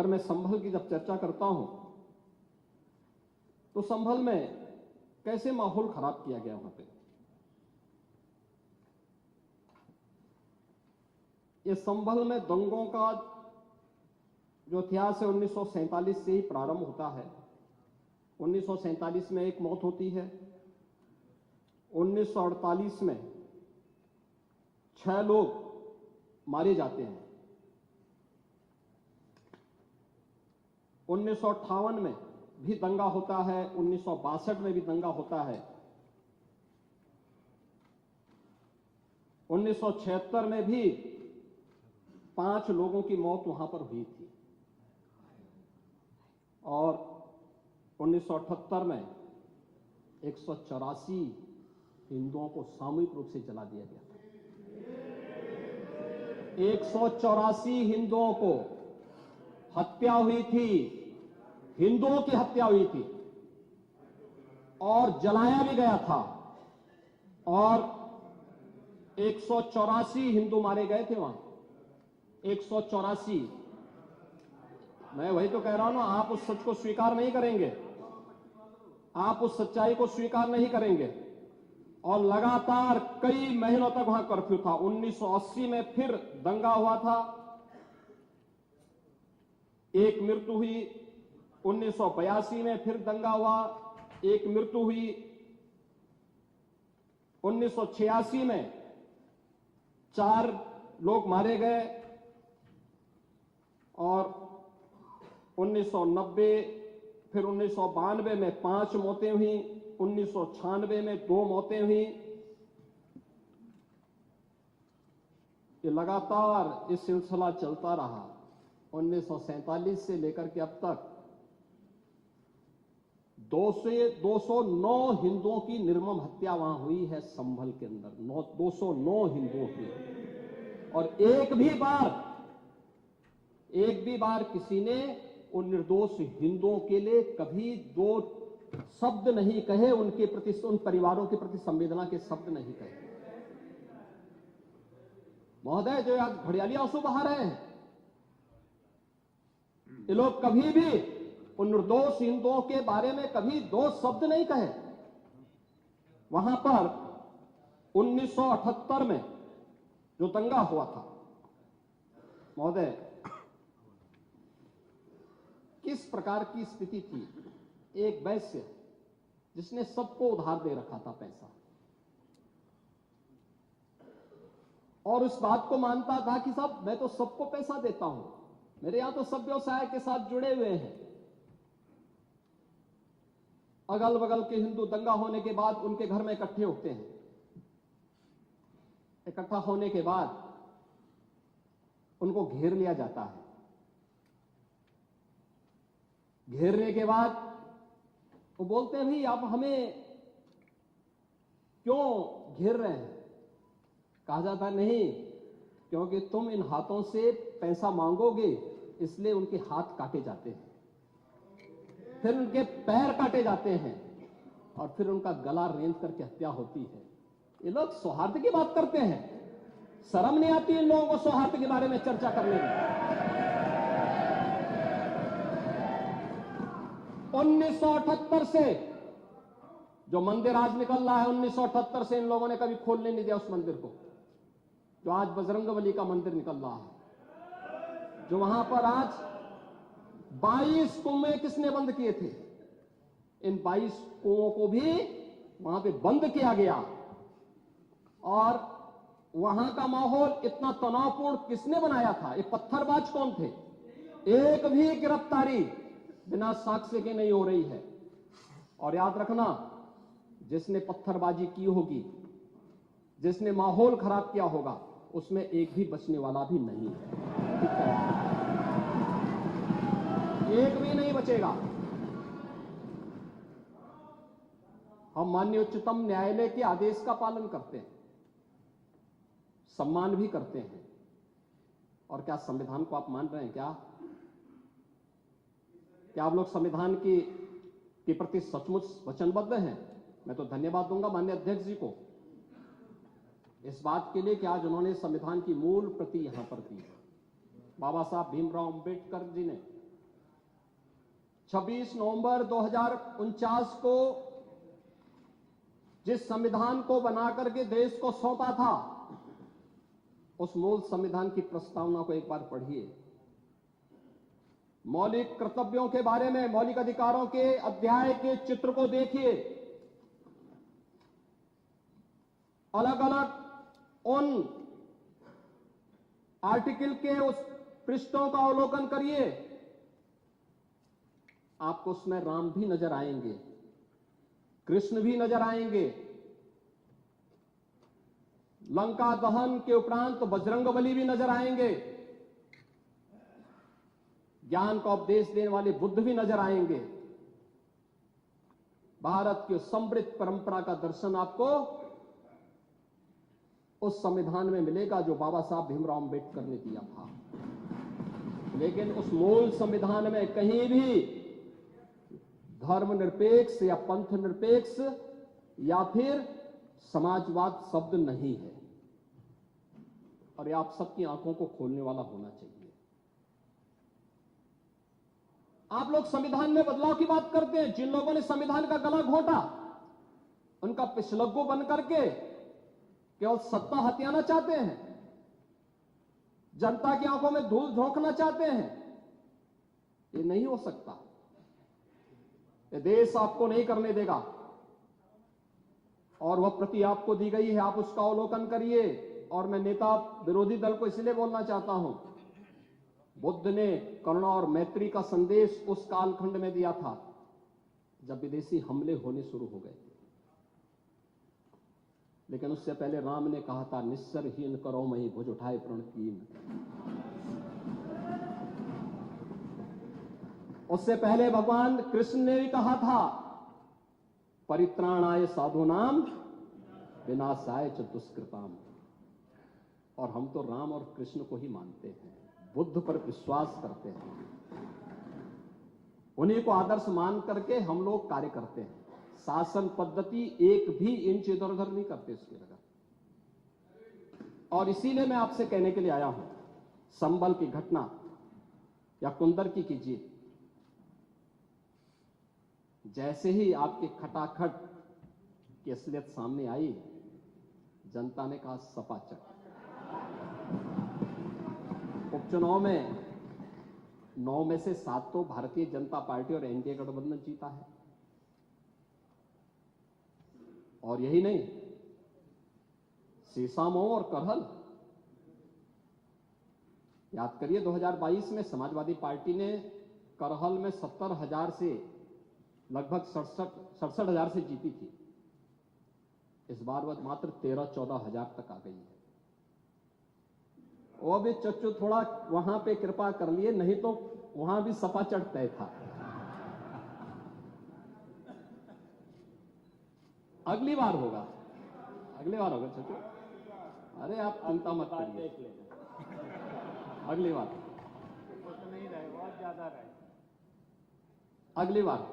अगर मैं संभल की जब चर्चा करता हूं तो संभल में कैसे माहौल खराब किया गया वहां पे। ये संभल में दंगों का जो इतिहास है 1947 से ही प्रारंभ होता है। 1947 में एक मौत होती है, 1948 में 6 लोग मारे जाते हैं, 1958 में भी दंगा होता है, 1962 में भी दंगा होता है, 1976 में भी 5 लोगों की मौत वहां पर हुई थी और 1978 में 184 हिंदुओं को सामूहिक रूप से जला दिया गया था। 184 हिंदुओं को हत्या हुई थी, हिंदुओं की हत्या हुई थी और जलाया भी गया था और 184 हिंदू मारे गए थे वहां। 184। मैं वही तो कह रहा हूं ना, आप उस सच को स्वीकार नहीं करेंगे, आप उस सच्चाई को स्वीकार नहीं करेंगे और लगातार कई महीनों तक वहां कर्फ्यू था। 1980 में फिर दंगा हुआ था, एक मृत्यु हुई। 1982 में फिर दंगा हुआ, एक मृत्यु हुई। 1986 में 4 लोग मारे गए और 1990 फिर 1992 में 5 मौतें हुई, 1996 में 2 मौतें हुई। ये लगातार इस सिलसिला चलता रहा 1947 से लेकर के अब तक। 209 हिंदुओं की निर्मम हत्या वहां हुई है संभल के अंदर, 209 हिंदुओं की। और एक भी बार किसी ने उन निर्दोष हिंदुओं के लिए कभी 2 शब्द नहीं कहे, उनके प्रति, उन परिवारों के प्रति संवेदना के शब्द नहीं कहे। महोदय, जो आज घड़ियाली आंसू बहा रहे हैं, ये लोग कभी भी उन निर्दोष हिंदुओं के बारे में कभी 2 शब्द नहीं कहे। वहां पर 1978 में जो दंगा हुआ था महोदय, किस प्रकार की स्थिति थी। एक वैश्य जिसने सबको उधार दे रखा था पैसा और उस बात को मानता था कि साहब मैं तो सबको पैसा देता हूं, मेरे यहां तो सब व्यवसाय के साथ जुड़े हुए हैं। अगल बगल के हिंदू दंगा होने के बाद उनके घर में इकट्ठे होते हैं। इकट्ठा होने के बाद उनको घेर लिया जाता है। घेरने के बाद वो बोलते हैं, भाई आप हमें क्यों घेर रहे हैं? कहा जाता है, नहीं, क्योंकि तुम इन हाथों से पैसा मांगोगे, इसलिए उनके हाथ काटे जाते हैं, फिर उनके पैर काटे जाते हैं और फिर उनका गला रेंध करके हत्या होती है। ये लोग सौहार्द की बात करते हैं, शर्म नहीं आती इन लोगों को सौहार्द के बारे में चर्चा करने में। 1978 से जो मंदिर आज निकल रहा है, 1978 से इन लोगों ने कभी खोलने नहीं दिया उस मंदिर को, जो आज बजरंगबली का मंदिर निकल रहा है, जो वहां पर आज 22 कुएं किसने बंद किए थे? इन 22 कुओं को भी वहां पे बंद किया गया और वहां का माहौल इतना तनावपूर्ण किसने बनाया था? ये पत्थरबाज कौन थे? एक भी गिरफ्तारी बिना साक्ष्य के नहीं हो रही है। और याद रखना, जिसने पत्थरबाजी की होगी, जिसने माहौल खराब किया होगा, उसमें एक भी बचने वाला भी नहीं है। एक भी नहीं बचेगा। हम माननीय उच्चतम न्यायालय के आदेश का पालन करते हैं, सम्मान भी करते हैं। और क्या संविधान को आप मान रहे हैं? क्या आप लोग संविधान के प्रति सचमुच वचनबद्ध हैं? मैं तो धन्यवाद दूंगा माननीय अध्यक्ष जी को इस बात के लिए कि आज उन्होंने संविधान की मूल प्रति यहां पर दी। बाबा साहब भीमराव अंबेडकर जी ने 26 नवंबर 2049 को जिस संविधान को बनाकर के देश को सौंपा था, उस मूल संविधान की प्रस्तावना को एक बार पढ़िए। मौलिक कर्तव्यों के बारे में, मौलिक अधिकारों के अध्याय के चित्र को देखिए। अलग अलग उन आर्टिकल के उस पृष्ठों का अवलोकन करिए। आपको उसमें राम भी नजर आएंगे, कृष्ण भी नजर आएंगे। लंका दहन के उपरांत बजरंगबली भी नजर आएंगे। ज्ञान का उपदेश देने वाले बुद्ध भी नजर आएंगे। भारत की समृद्ध परंपरा का दर्शन आपको उस संविधान में मिलेगा जो बाबा साहब भीमराव अंबेडकर ने दिया था। लेकिन उस मूल संविधान में कहीं भी धर्मनिरपेक्ष या पंथ निरपेक्ष या फिर समाजवाद शब्द नहीं है, और ये आप सबकी आंखों को खोलने वाला होना चाहिए। आप लोग संविधान में बदलाव की बात करते हैं। जिन लोगों ने संविधान का गला घोटा, उनका पिछलग्गू बन करके केवल सत्ता हथियाना चाहते हैं, जनता की आंखों में धूल झोंकना चाहते हैं। ये नहीं हो सकता। ये देश आपको नहीं करने देगा, और वह प्रति आपको दी गई है, आप उसका अवलोकन करिए। और मैं नेता विरोधी दल को इसलिए बोलना चाहता हूं, बुद्ध ने करुणा और मैत्री का संदेश उस कालखंड में दिया था जब विदेशी हमले होने शुरू हो गए थे। लेकिन उससे पहले राम ने कहा था, निस्सरहीन करो मही भुज उठाए प्रण कीन। उससे पहले भगवान कृष्ण ने भी कहा था, परित्राणाय साधूनाम विनाशाय च दुष्कृताम। और हम तो राम और कृष्ण को ही मानते हैं, बुद्ध पर विश्वास करते हैं, उन्हीं को आदर्श मान करके हम लोग कार्य करते हैं। शासन पद्धति एक भी इंच इधर उधर नहीं करते उसकी जगह। और इसीलिए मैं आपसे कहने के लिए आया हूं, संबल की घटना या कुंदरकी की जीत, जैसे ही आपके खटाखट की असलियत सामने आई, जनता ने कहा सपाचक। उपचुनाव में 9 में से 7 तो भारतीय जनता पार्टी और एनडीए गठबंधन जीता है। और यही नहीं, सीसामऊ और करहल, याद करिए 2022 में समाजवादी पार्टी ने करहल में 70,000 से लगभग 67,000 से जीती थी। इस बार वह मात्र 13-14,000 तक आ गई है। वो भी चच्चू थोड़ा वहां पे कृपा कर लिए, नहीं तो वहां भी सपाचट तय था। अगली बार होगा, अगली बार होगा चच्चू। अरे आप चिंता मत करिए, अगली बार, नहीं रहे, बहुत ज्यादा रहे, अगली बार